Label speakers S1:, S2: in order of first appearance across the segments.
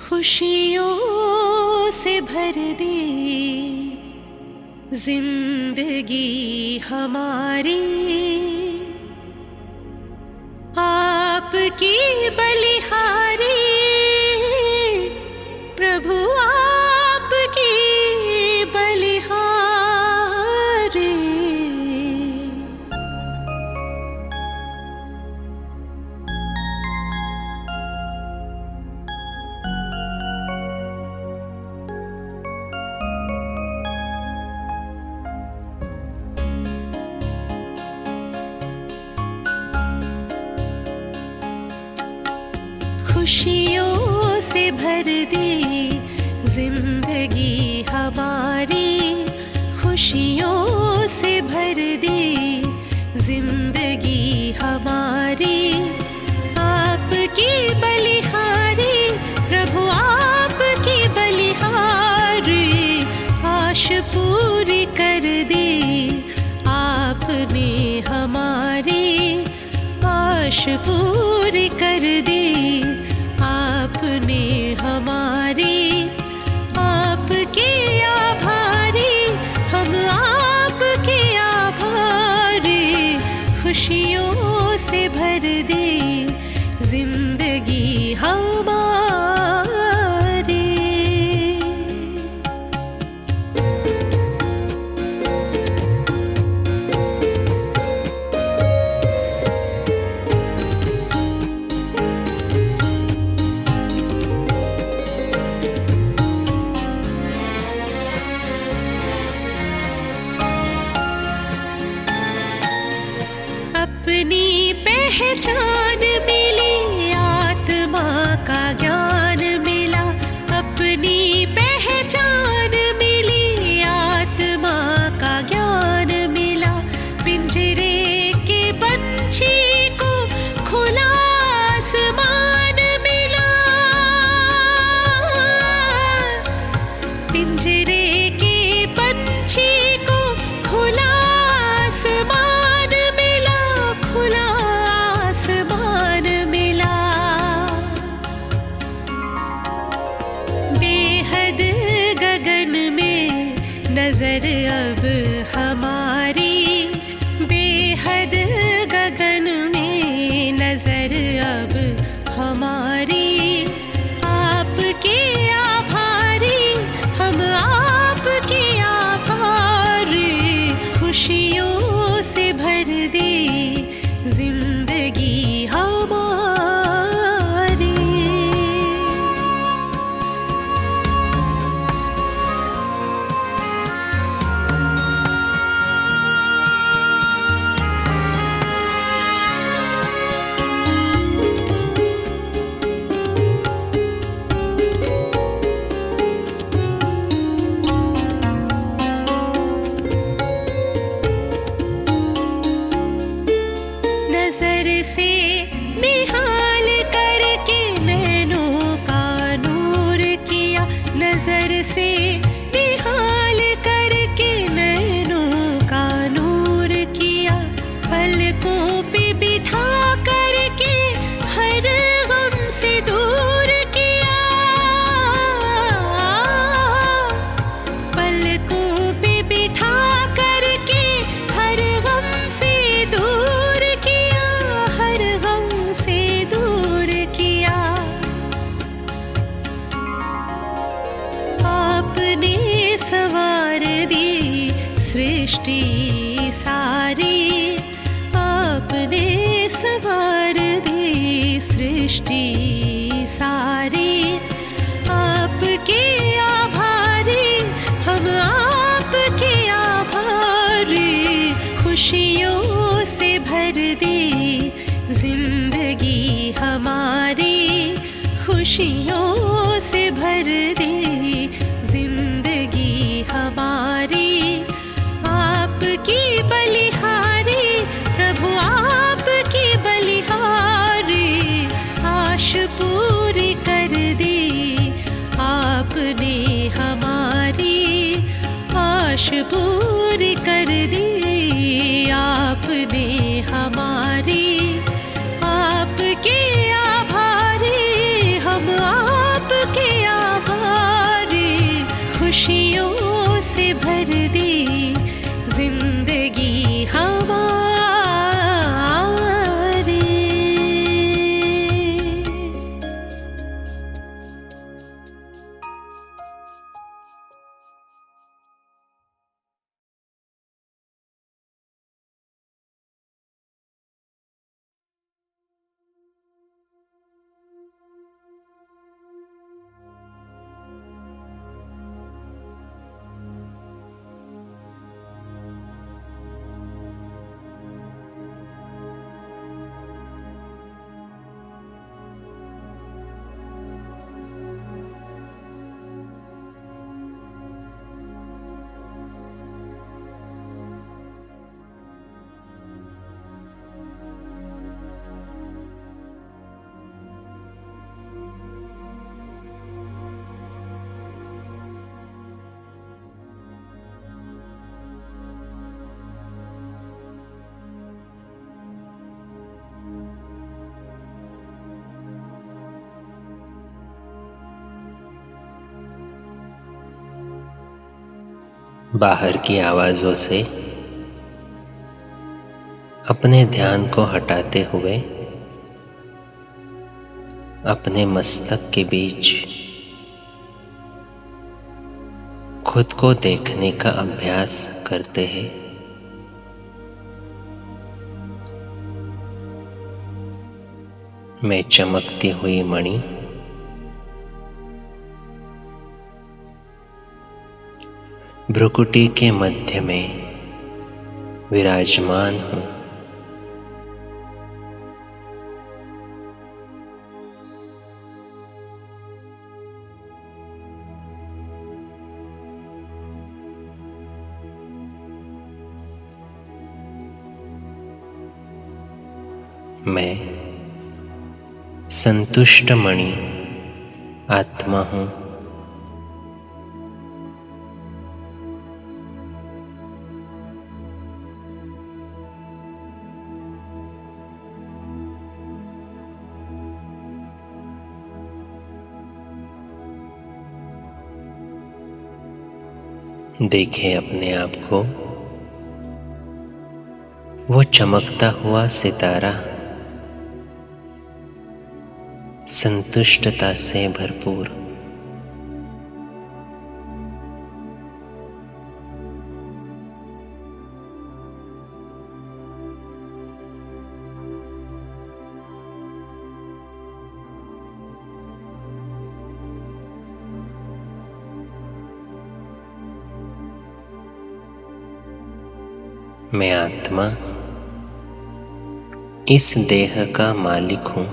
S1: खुशियों से भर दे जिंदगी हमारी, आपकी बलिहारी प्रभु, आपकी बलिहारी। खुशियों से भर दे जिंदगी हमारी, खुशियों से भर दे जिंदगी हमारी, आपकी बलिहारी प्रभु, आपकी बलिहारी। आश पूरी कर दे आपने हमारी, आश पूरी कर दे आपने हमारी। आपके आभारी हम, आपके आभारी। खुशियों से भर दे जिंदगी हमारी। अपनी पहचान मिली, आत्मा का ज्ञान मिला। अपनी पहचान मिली, आत्मा का ज्ञान मिला। पिंजरे के पंछी को खुला आसमान मिला, पिंजरे के पंछी को खुला आसमान मिला, खुला आसमान मिला। बेहद गगन में नजर अब हमारी, बेहद गगन में नजर अब हमारी। आपके आभारी हम, आपके आभारी। खुशियों से भर दे जिंदगी हमारी। नजर से निहाल करके नैनों का नूर किया, नजर से निहाल करके नैनों का नूर किया। पलकों पे बिठा करके हर गम से दूर किया, पलकों पे बिठा करके हर गम से दूर किया, हर गम से दूर किया। आपने सवार दी सृष्टि सारी, आपने सवार दी सृष्टि सारी। आपके आभारी हम, आपके आभारी। खुशियों से भर दे जिंदगी हमारी, खुशियों से भर दे जिंदगी हमारी। आपकी बलिहारी प्रभु, आपकी बलिहारी। आश पूरी कर दी आपने हमारी, आश पूरी कर दी आपने हमारी। आपके आभारी हम, आपके
S2: बाहर की आवाज़ों से अपने ध्यान को हटाते हुए अपने मस्तक के बीच खुद को देखने का अभ्यास करते हैं। मैं चमकती हुई मणि भ्रुकुटी के मध्य में विराजमान हूँ। मैं संतुष्ट मणि आत्मा हूँ। देखें अपने आप को वो चमकता हुआ सितारा, संतुष्टता से भरपूर। मैं आत्मा इस देह का मालिक हूँ।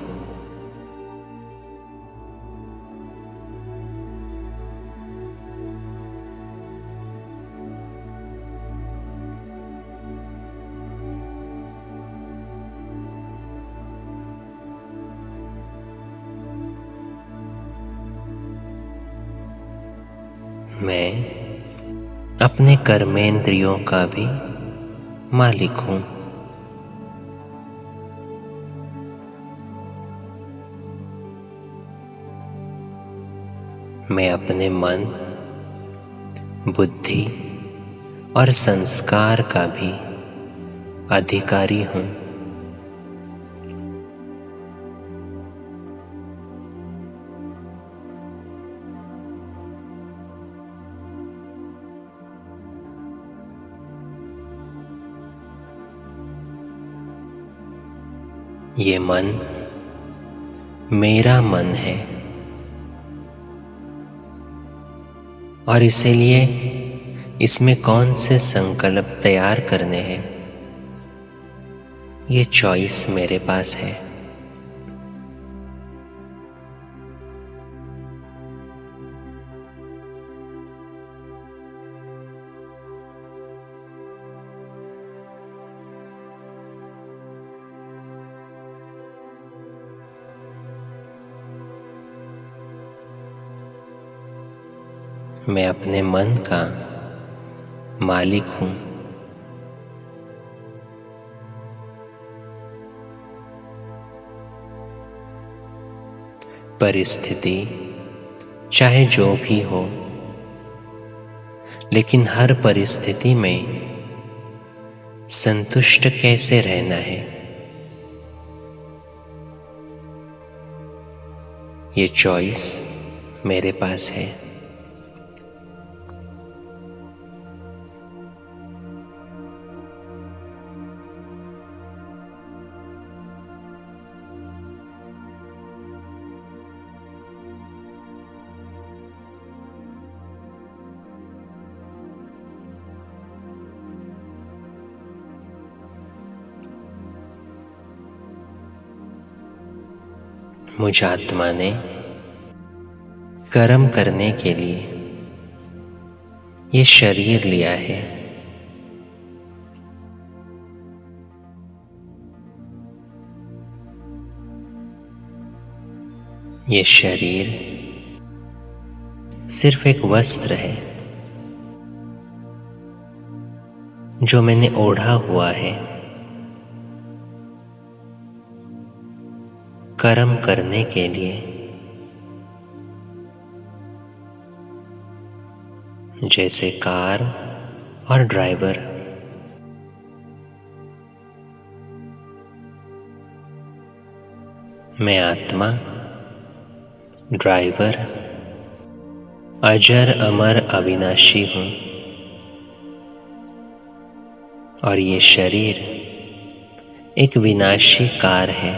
S2: मैं अपने कर्मेंद्रियों का भी मालिक हूँ। मैं अपने मन, बुद्धि और संस्कार का भी अधिकारी हूँ। ये मन मेरा मन है और इसीलिए इसमें कौन से संकल्प तैयार करने हैं, ये चॉइस मेरे पास है। मैं अपने मन का मालिक हूँ। परिस्थिति चाहे जो भी हो, लेकिन हर परिस्थिति में संतुष्ट कैसे रहना है, ये चॉइस मेरे पास है। मुझ आत्मा ने कर्म करने के लिए ये शरीर लिया है। ये शरीर सिर्फ एक वस्त्र है जो मैंने ओढ़ा हुआ है कर्म करने के लिए। जैसे कार और ड्राइवर। मैं आत्मा, ड्राइवर, अजर अमर अविनाशी हूँ और ये शरीर एक विनाशी कार है।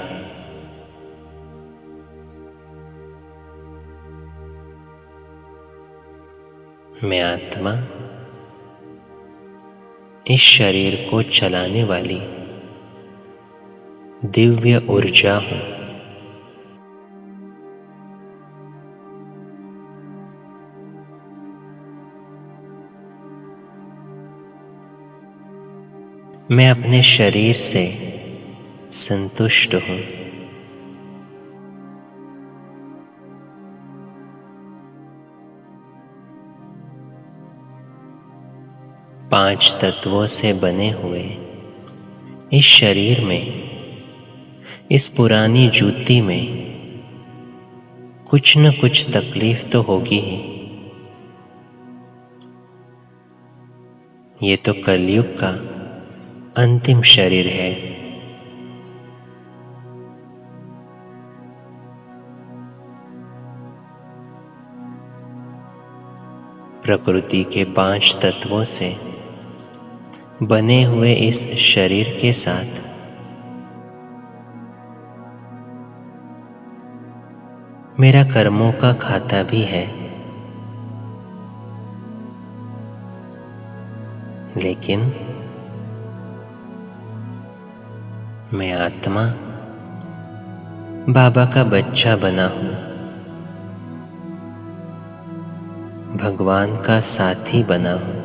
S2: मैं आत्मा इस शरीर को चलाने वाली दिव्य ऊर्जा हूँ। मैं अपने शरीर से संतुष्ट हूँ। पांच तत्वों से बने हुए इस शरीर में, इस पुरानी जूती में कुछ न कुछ तकलीफ तो होगी ही। ये तो कलयुग का अंतिम शरीर है। प्रकृति के पांच तत्वों से बने हुए इस शरीर के साथ मेरा कर्मों का खाता भी है, लेकिन मैं आत्मा बाबा का बच्चा बना हूँ, भगवान का साथी बना हूँ।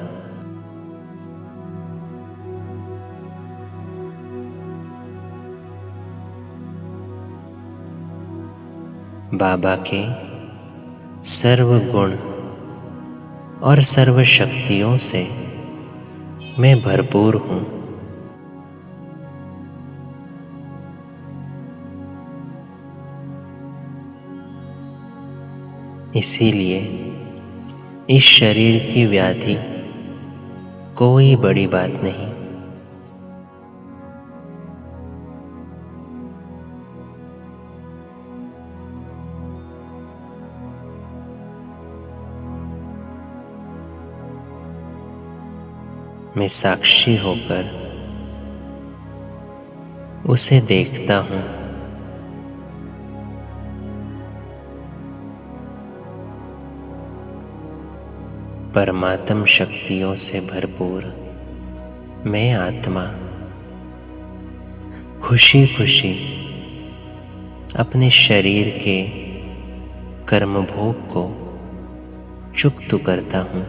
S2: बाबा के सर्व गुण और सर्व शक्तियों से मैं भरपूर हूँ। इसीलिए इस शरीर की व्याधि कोई बड़ी बात नहीं। मैं साक्षी होकर उसे देखता हूँ। परमात्म शक्तियों से भरपूर मैं आत्मा खुशी खुशी अपने शरीर के कर्मभोग को चुक्त करता हूँ।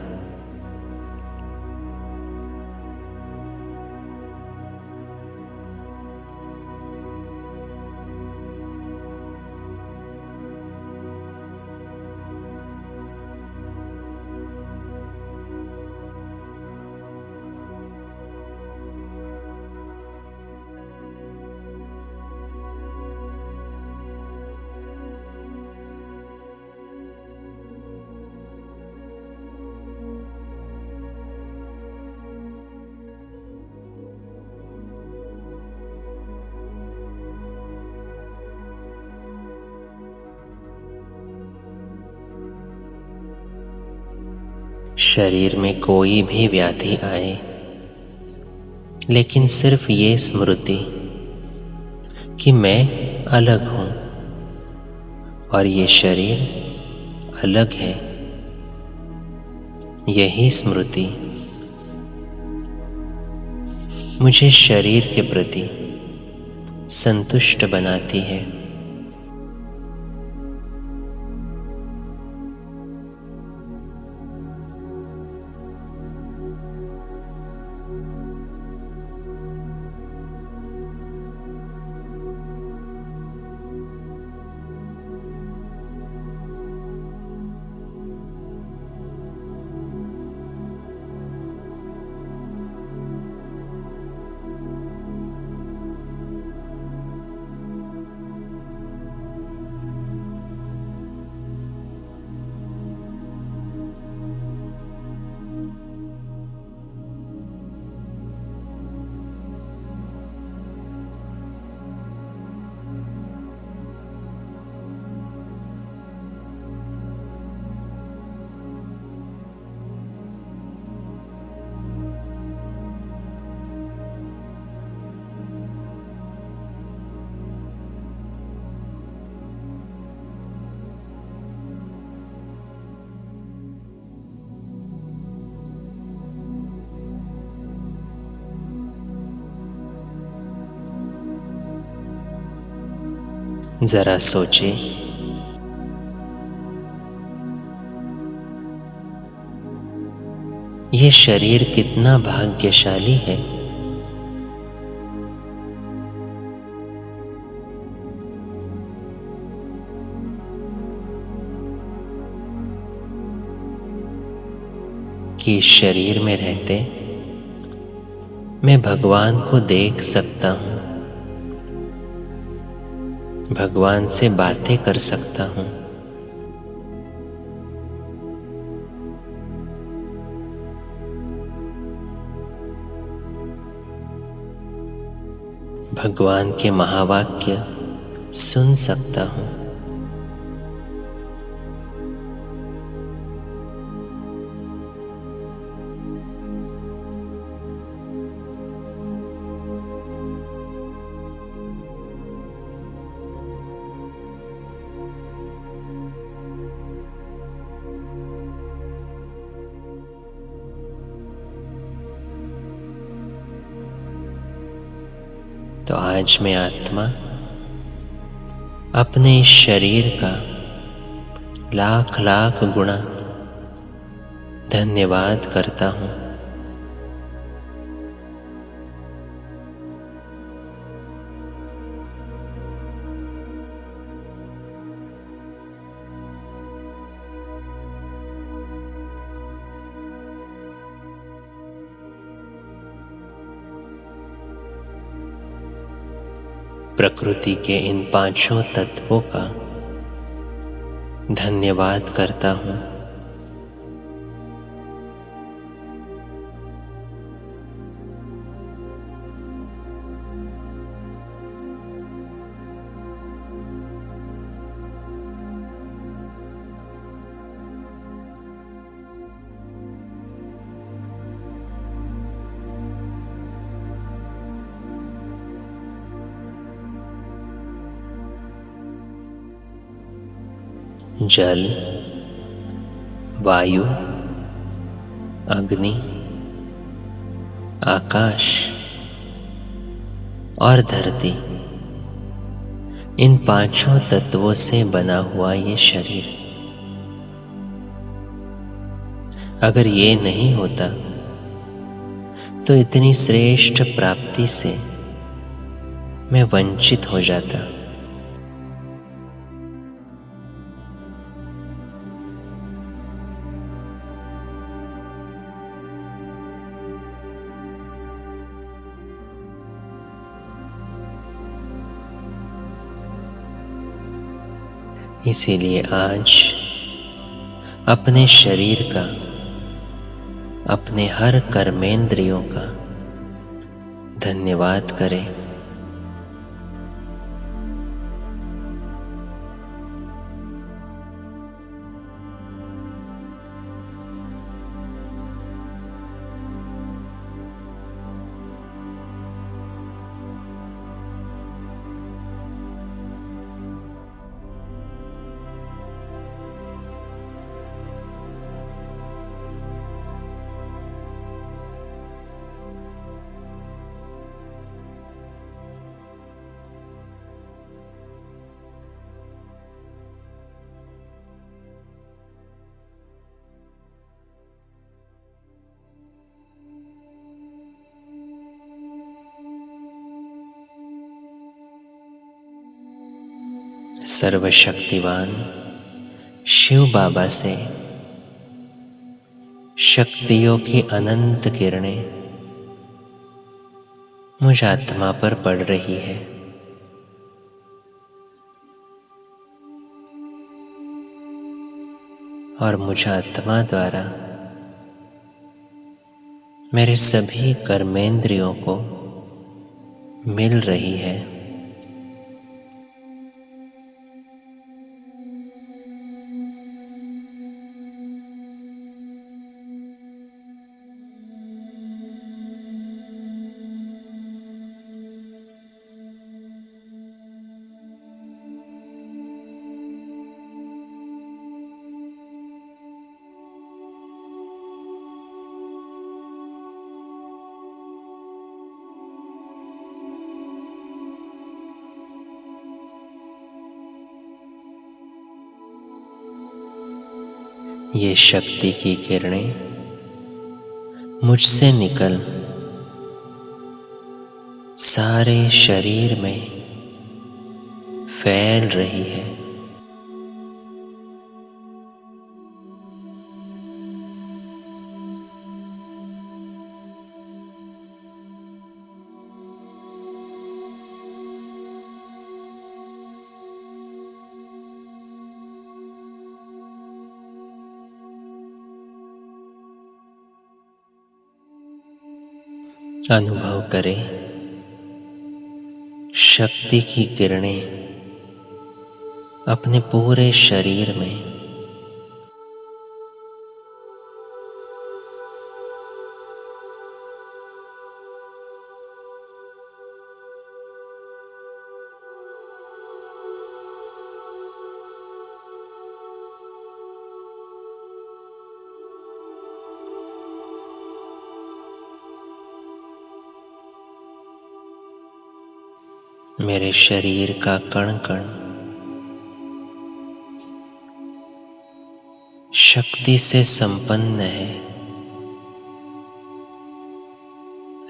S2: शरीर में कोई भी व्याधि आए, लेकिन सिर्फ ये स्मृति कि मैं अलग हूँ और ये शरीर अलग है, यही स्मृति मुझे शरीर के प्रति संतुष्ट बनाती है। जरा सोचे, ये शरीर कितना भाग्यशाली है। कि इस शरीर में रहते मैं भगवान को देख सकता हूँ, भगवान से बातें कर सकता हूँ। भगवान के महावाक्य सुन सकता हूँ। तो आज मैं आत्मा अपने इस शरीर का लाख लाख गुणा धन्यवाद करता हूँ। प्रकृति के इन पांचों तत्वों का धन्यवाद करता हूँ। जल, वायु, अग्नि, आकाश और धरती, इन पांचों तत्वों से बना हुआ ये शरीर, अगर ये नहीं होता तो इतनी श्रेष्ठ प्राप्ति से मैं वंचित हो जाता। इसीलिए आज अपने शरीर का, अपने हर कर्मेंद्रियों का धन्यवाद करें। सर्वशक्तिवान शिव बाबा से शक्तियों की अनंत किरणें मुझ आत्मा पर पड़ रही है। और मुझ आत्मा द्वारा मेरे सभी कर्मेंद्रियों को मिल रही है। ये शक्ति की किरणें मुझसे निकल सारे शरीर में फैल रही है। अनुभव करें शक्ति की किरणें अपने पूरे शरीर में मेरे शरीर का कण कण शक्ति से संपन्न है,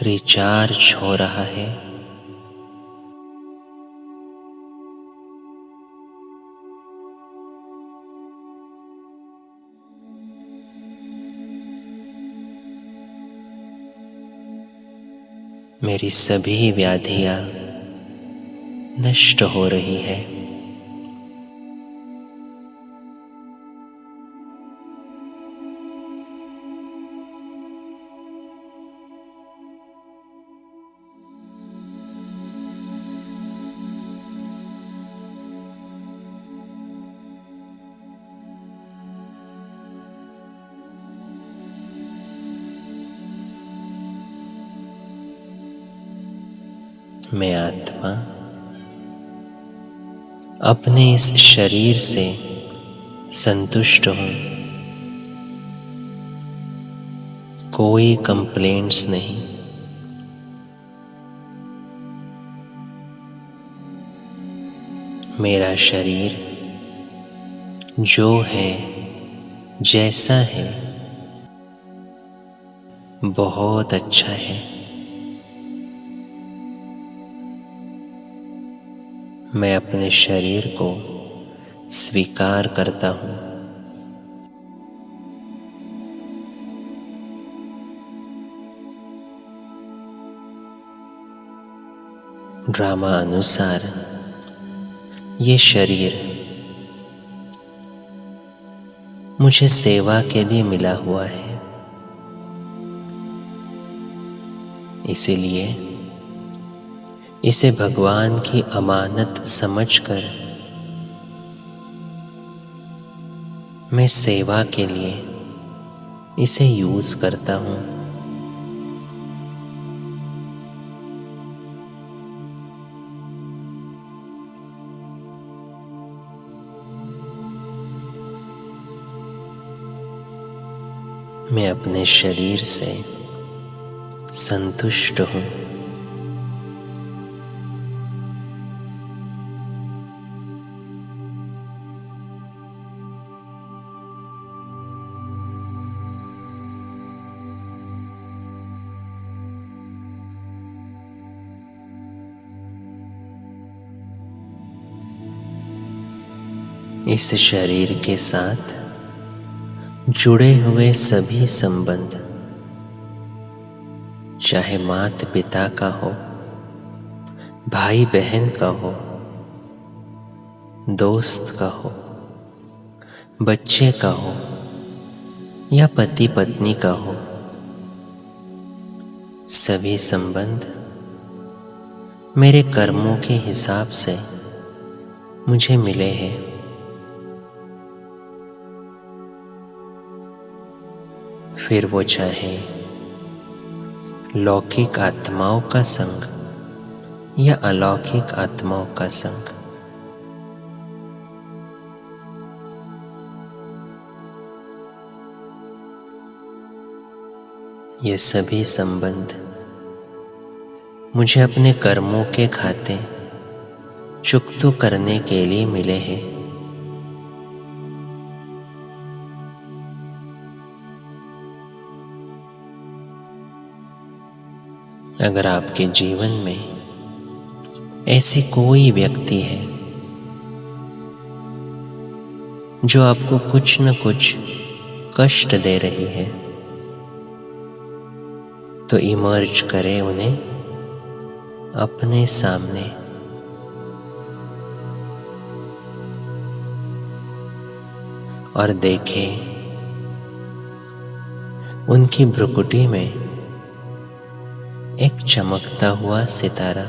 S2: रिचार्ज हो रहा है। मेरी सभी व्याधियां नष्ट हो रही है। मैं आत्मा अपने इस शरीर से संतुष्ट हूं। कोई कंप्लेंट्स नहीं। मेरा शरीर जो है, जैसा है, बहुत अच्छा है। मैं अपने शरीर को स्वीकार करता हूं। ड्रामा अनुसार ये शरीर मुझे सेवा के लिए मिला हुआ है, इसीलिए इसे भगवान की अमानत समझकर मैं सेवा के लिए इसे यूज करता हूं। मैं अपने शरीर से संतुष्ट हूं। इस शरीर के साथ जुड़े हुए सभी संबंध, चाहे माता पिता का हो, भाई बहन का हो, दोस्त का हो, बच्चे का हो या पति पत्नी का हो, सभी संबंध मेरे कर्मों के हिसाब से मुझे मिले हैं। फिर वो चाहे लौकिक आत्माओं का संग या अलौकिक आत्माओं का संग, ये सभी संबंध मुझे अपने कर्मों के खाते चुकता करने के लिए मिले हैं। अगर आपके जीवन में ऐसी कोई व्यक्ति है जो आपको कुछ न कुछ कष्ट दे रही है, तो इमर्ज करें उन्हें अपने सामने। और देखें उनकी भ्रुकुटी में एक चमकता हुआ सितारा।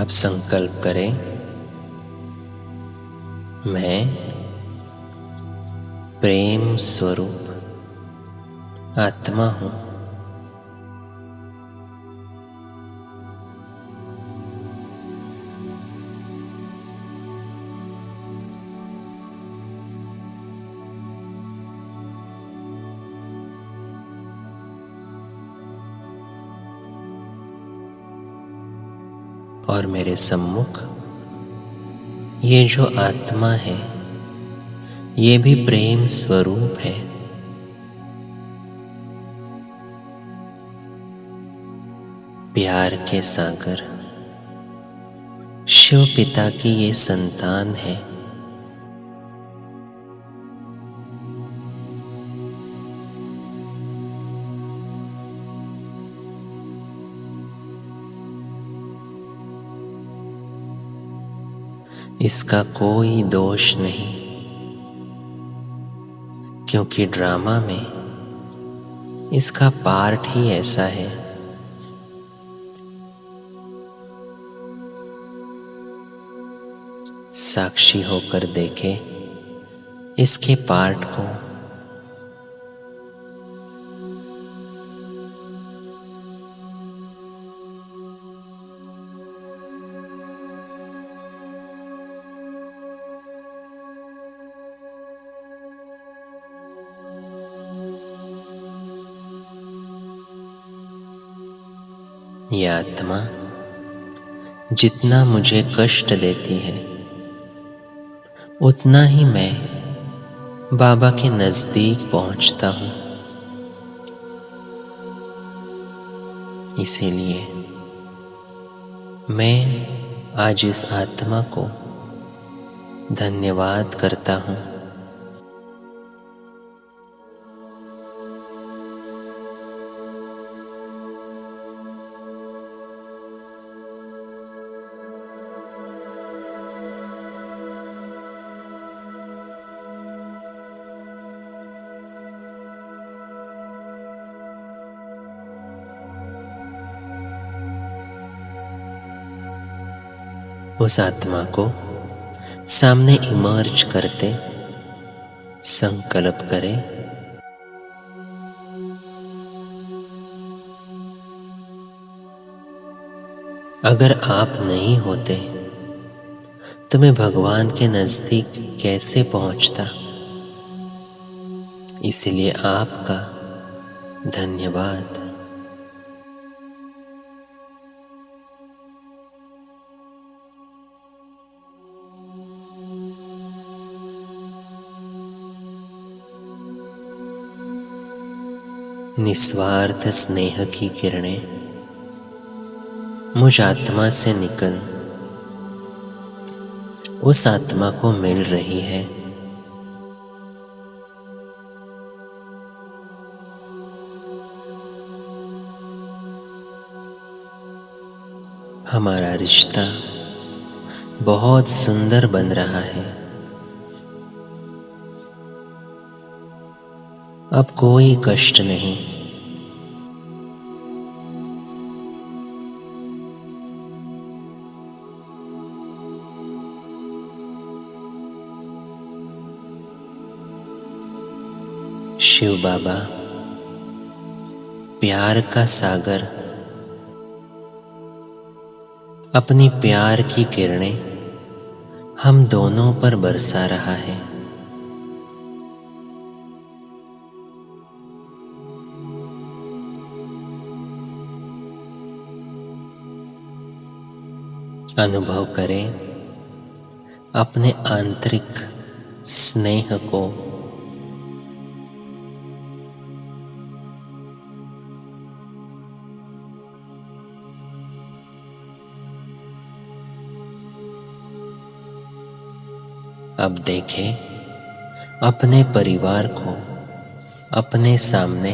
S2: आप संकल्प करें, मैं प्रेम स्वरूप आत्मा हूं। और मेरे सम्मुख ये जो आत्मा है, ये भी प्रेम स्वरूप है। प्यार के सागर शिव पिता की ये संतान है। इसका कोई दोष नहीं, क्योंकि ड्रामा में इसका पार्ट ही ऐसा है। साक्षी होकर देखे इसके पार्ट को। यह आत्मा जितना मुझे कष्ट देती है, उतना ही मैं बाबा के नजदीक पहुंचता हूं। इसीलिए मैं आज इस आत्मा को धन्यवाद करता हूं। उस आत्मा को सामने इमर्ज करते संकल्प करें, अगर आप नहीं होते तो मैं भगवान के नजदीक कैसे पहुंचता। इसलिए आपका धन्यवाद। निस्वार्थ स्नेह की किरणें मुझ आत्मा से निकल उस आत्मा को मिल रही है। हमारा रिश्ता बहुत सुंदर बन रहा है। अब कोई कष्ट नहीं। शिव बाबा प्यार का सागर अपनी प्यार की किरणें हम दोनों पर बरसा रहा है। अनुभव करें अपने आंतरिक स्नेह को। अब देखें अपने परिवार को अपने सामने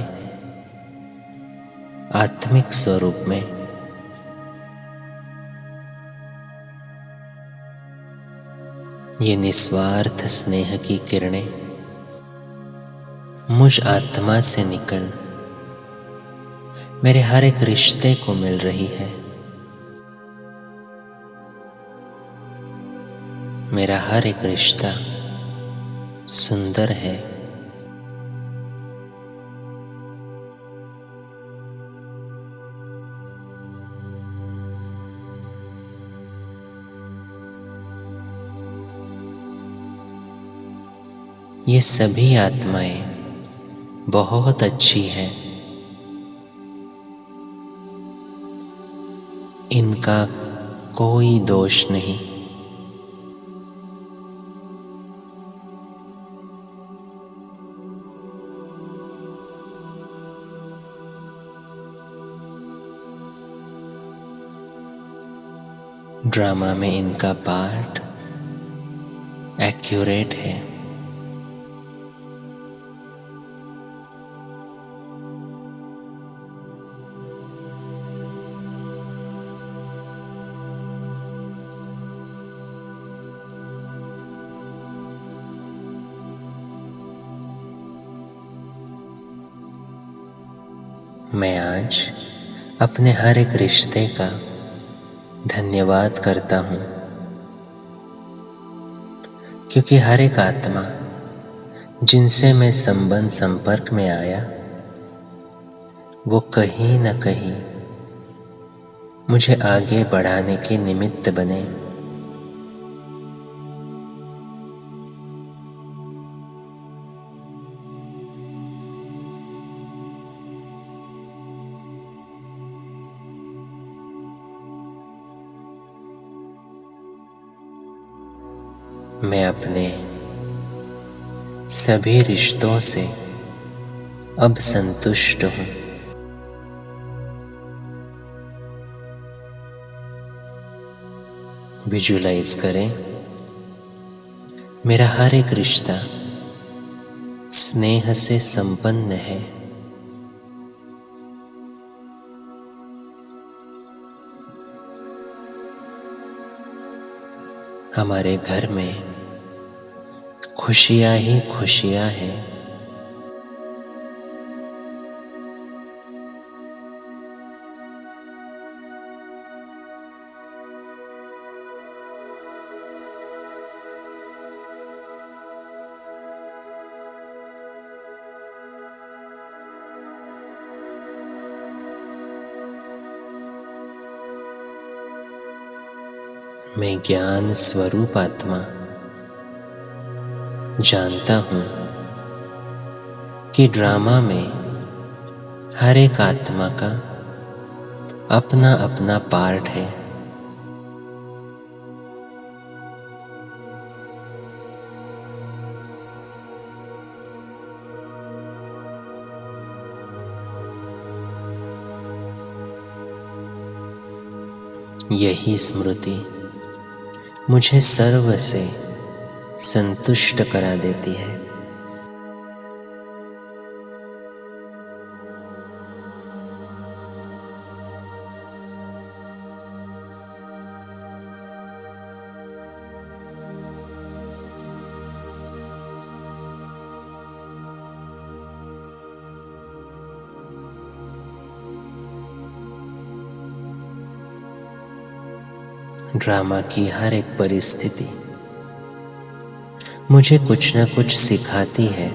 S2: आत्मिक स्वरूप में। ये निस्वार्थ स्नेह की किरणें मुझ आत्मा से निकल मेरे हर एक रिश्ते को मिल रही है। मेरा हर एक रिश्ता सुंदर है। ये सभी आत्माएं बहुत अच्छी हैं। इनका कोई दोष नहीं। ड्रामा में इनका पार्ट एक्यूरेट है। मैं आज अपने हर एक रिश्ते का धन्यवाद करता हूँ, क्योंकि हर एक आत्मा जिनसे मैं संपर्क में आया, वो कहीं न कहीं मुझे आगे बढ़ाने के निमित्त बने। मैं अपने सभी रिश्तों से अब संतुष्ट हूँ। विजुलाइज करें मेरा हर एक रिश्ता स्नेह से संपन्न है। हमारे घर में खुशियां ही खुशियां हैं। मैं ज्ञान स्वरूप आत्मा जानता हूँ कि ड्रामा में हर एक आत्मा का अपना अपना पार्ट है। यही स्मृति मुझे सर्व से संतुष्ट करा देती है। ड्रामा की हर एक परिस्थिति मुझे कुछ न कुछ सिखाती है,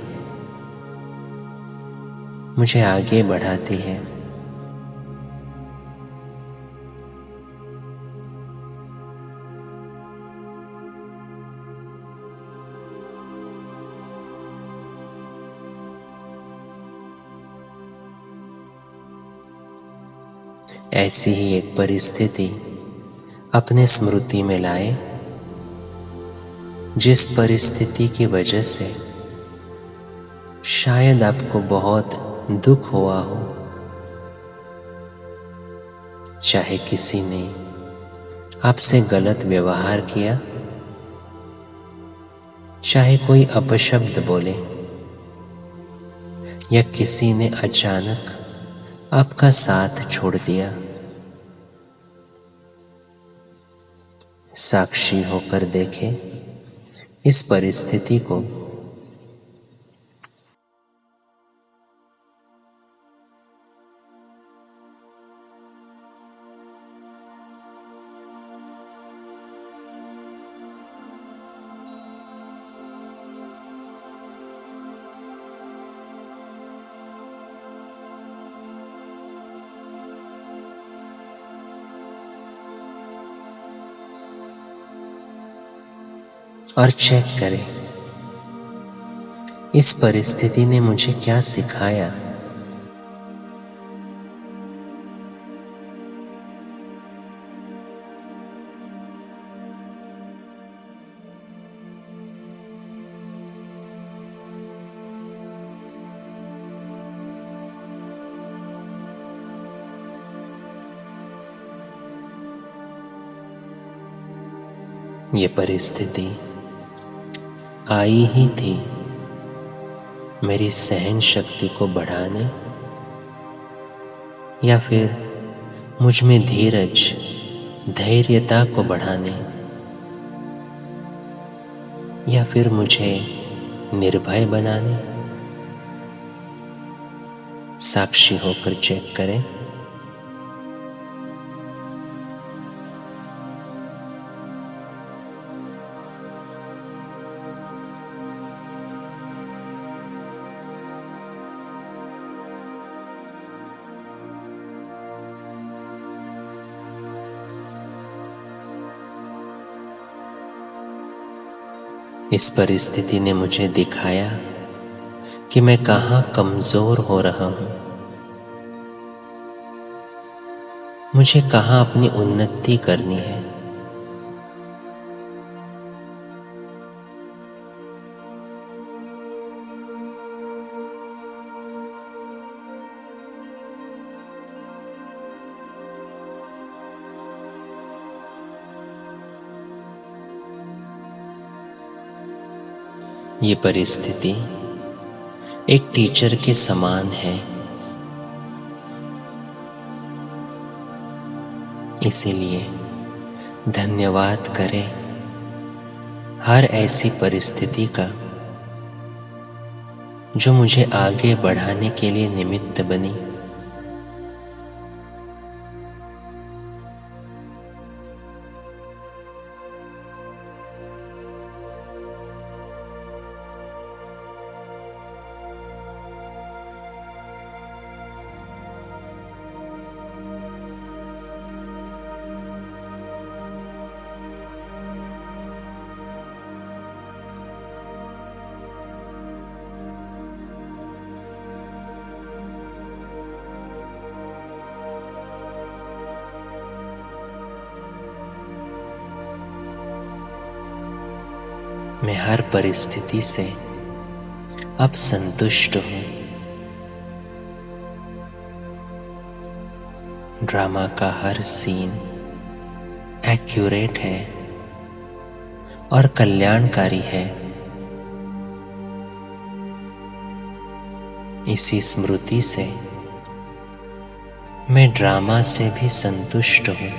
S2: मुझे आगे बढ़ाती है। ऐसी ही एक परिस्थिति अपने स्मृति में लाए जिस परिस्थिति की वजह से शायद आपको बहुत दुख हुआ हो। चाहे किसी ने आपसे गलत व्यवहार किया, चाहे कोई अपशब्द बोले, या किसी ने अचानक आपका साथ छोड़ दिया। साक्षी होकर देखें इस परिस्थिति को। और चेक करें इस परिस्थिति ने मुझे क्या सिखाया। ये परिस्थिति आई ही थी मेरी सहन शक्ति को बढ़ाने, या फिर मुझ में धीरज, धैर्यता को बढ़ाने, या फिर मुझे निर्भय बनाने। साक्षी होकर चेक करें। इस परिस्थिति ने मुझे दिखाया कि मैं कहाँ कमजोर हो रहा हूँ, मुझे कहाँ अपनी उन्नति करनी है। ये परिस्थिति एक टीचर के समान है, इसीलिए धन्यवाद करें हर ऐसी परिस्थिति का जो मुझे आगे बढ़ाने के लिए निमित्त बनी। मैं हर परिस्थिति से अब संतुष्ट हूँ। ड्रामा का हर सीन एक्यूरेट है और कल्याणकारी है। इसी स्मृति से मैं ड्रामा से भी संतुष्ट हूँ।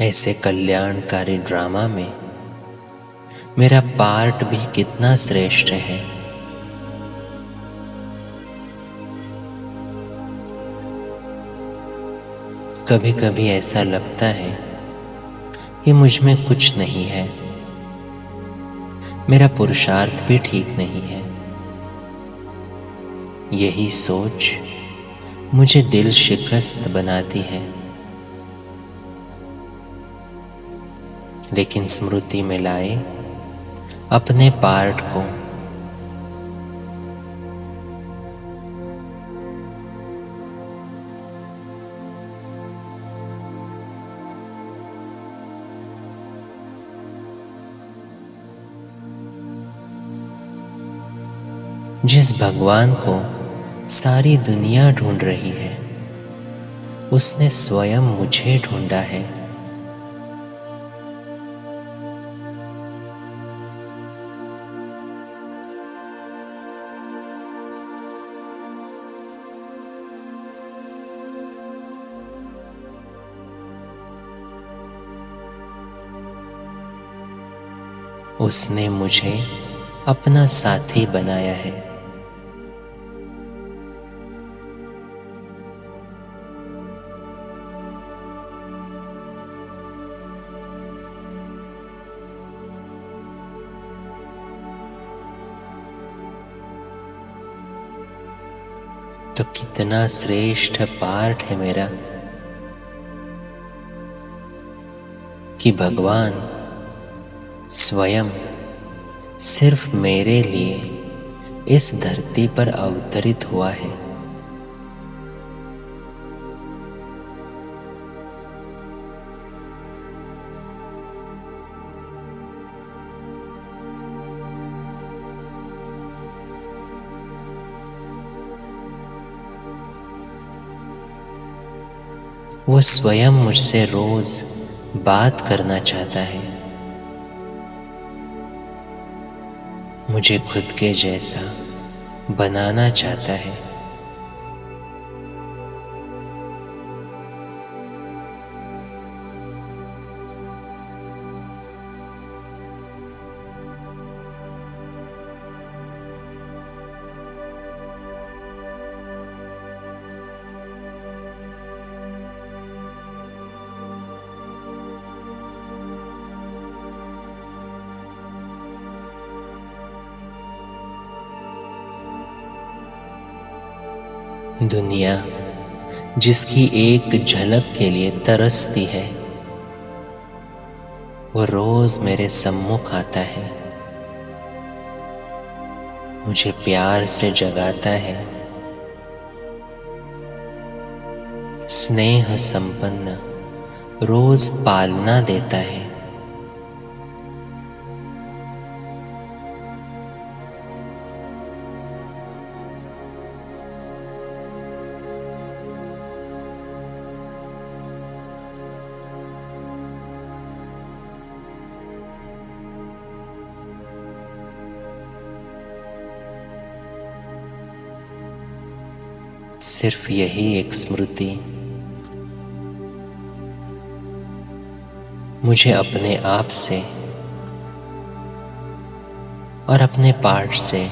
S2: ऐसे कल्याणकारी ड्रामा में मेरा पार्ट भी कितना श्रेष्ठ है। कभी कभी ऐसा लगता है कि मुझ में कुछ नहीं है, मेरा पुरुषार्थ भी ठीक नहीं है। यही सोच मुझे दिल शिकस्त बनाती है। लेकिन स्मृति में लाए अपने पार्ट को, जिस भगवान को सारी दुनिया ढूंढ रही है, उसने स्वयं मुझे ढूंढा है। उसने मुझे अपना साथी बनाया है। तो कितना श्रेष्ठ पार्ट है मेरा कि भगवान स्वयं सिर्फ मेरे लिए इस धरती पर अवतरित हुआ है। वो स्वयं मुझसे रोज बात करना चाहता है, मुझे खुद के जैसा बनाना चाहता है। दुनिया जिसकी एक झलक के लिए तरसती है, वो रोज मेरे सम्मुख आता है, मुझे प्यार से जगाता है, स्नेह संपन्न रोज पालना देता है। सिर्फ यही एक स्मृति मुझे अपने आप से और अपने पार्ट से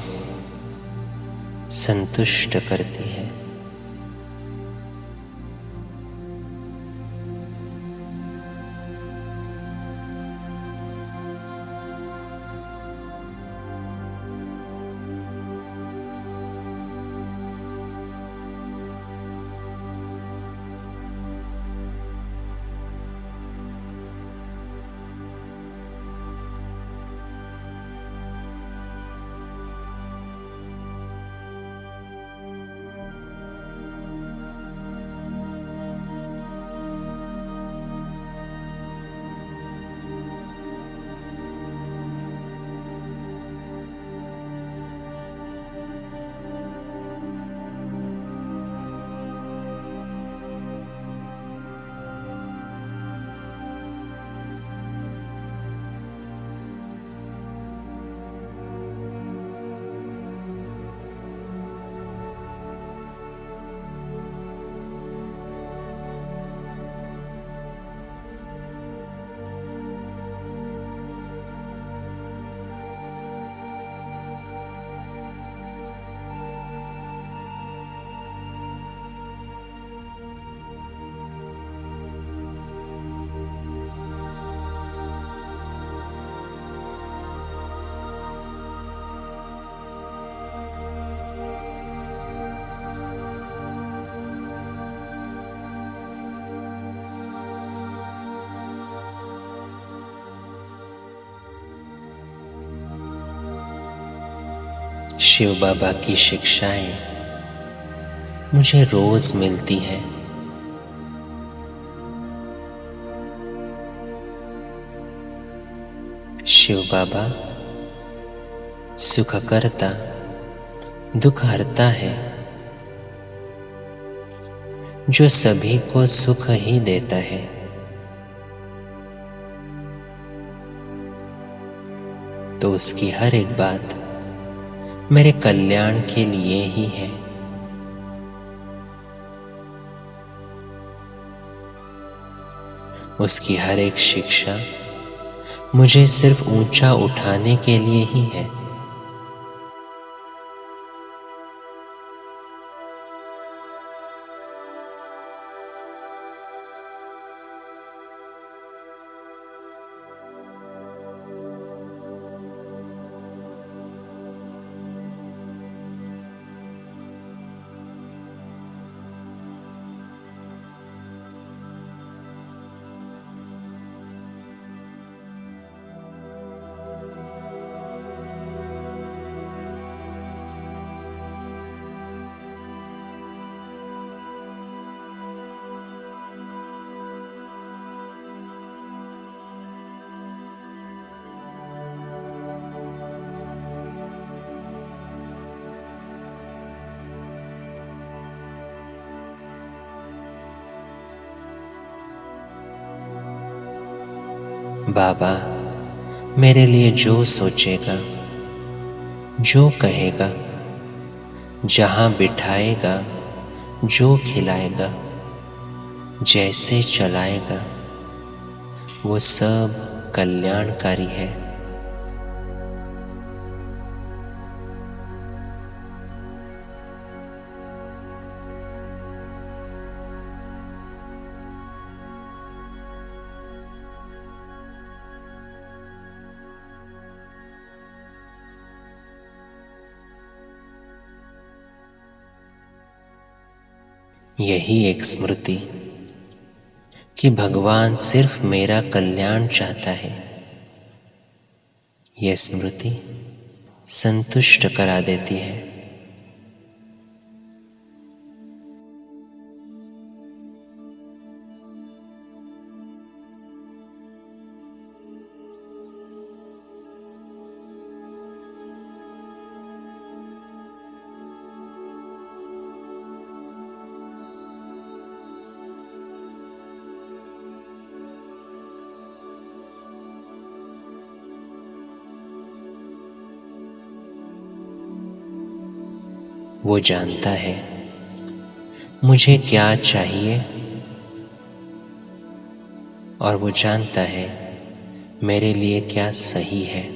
S2: संतुष्ट करती है। शिव बाबा की शिक्षाएं मुझे रोज मिलती हैं। शिव बाबा सुख करता दुख हरता है, जो सभी को सुख ही देता है। तो उसकी हर एक बात मेरे कल्याण के लिए ही है। उसकी हर एक शिक्षा मुझे सिर्फ ऊंचा उठाने के लिए ही है। बाबा मेरे लिए जो सोचेगा, जो कहेगा, जहाँ बिठाएगा, जो खिलाएगा, जैसे चलाएगा, वो सब कल्याणकारी है। यही एक स्मृति कि भगवान सिर्फ मेरा कल्याण चाहता है, यह स्मृति संतुष्ट करा देती है। वो जानता है मुझे क्या चाहिए और वो जानता है मेरे लिए क्या सही है।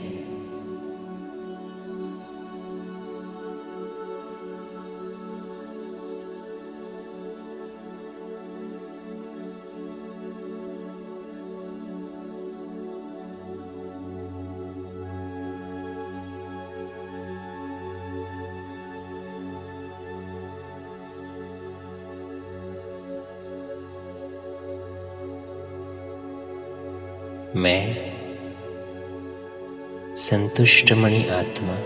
S2: मैं संतुष्ट मणि आत्मा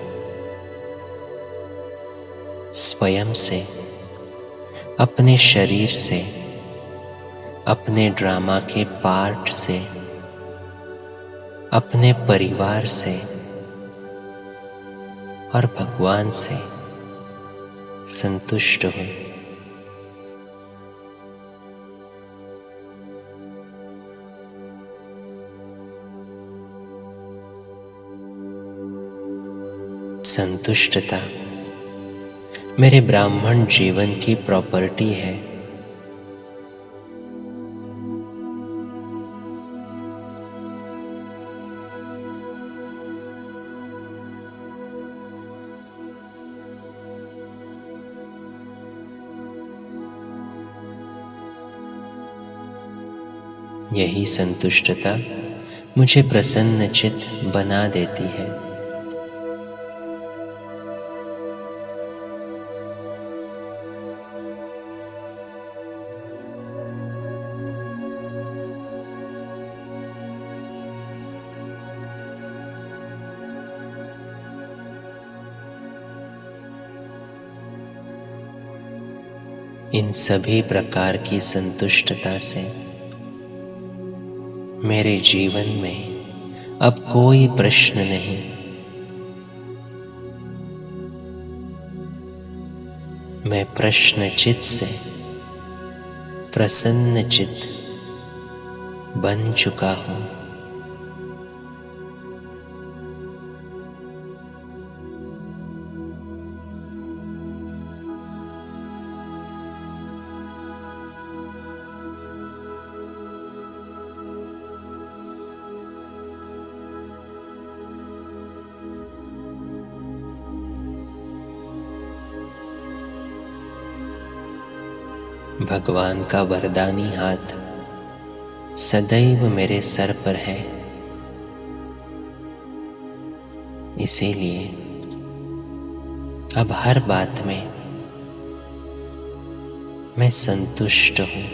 S2: स्वयं से, अपने शरीर से, अपने ड्रामा के पार्ट से, अपने परिवार से और भगवान से संतुष्ट हूँ। संतुष्टता मेरे ब्राह्मण जीवन की प्रॉपर्टी है। यही संतुष्टता मुझे प्रसन्नचित्त बना देती है। इन सभी प्रकार की संतुष्टता से मेरे जीवन में अब कोई प्रश्न नहीं। मैं प्रश्नचित्त से प्रसन्नचित्त बन चुका हूं। भगवान का वरदानी हाथ सदैव मेरे सर पर है, इसीलिए अब हर बात में मैं संतुष्ट हूं।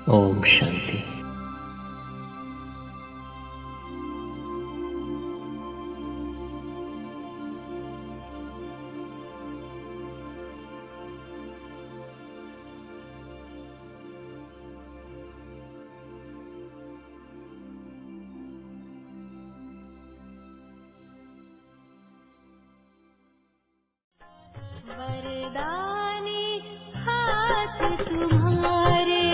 S2: ओम शांति।
S1: वरदानी हाथ तुम्हारे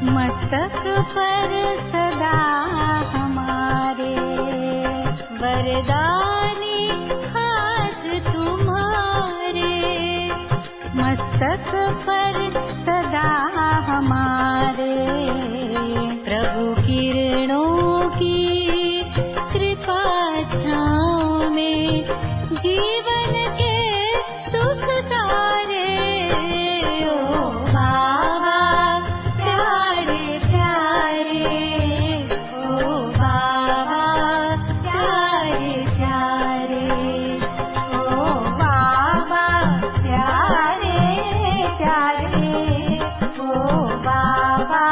S1: मस्तक पर सदा हमारे। वरदानी हाथ तुम्हारे मस्तक पर सदा हमारे। प्रभु किरणों की कृपा छाँव में जीवन के सुख सारे। ओ बाबा प्यारे प्यारे, ओ बाबा प्यारे प्यारे, ओ बाबा प्यारे प्यारे, ओ बाबा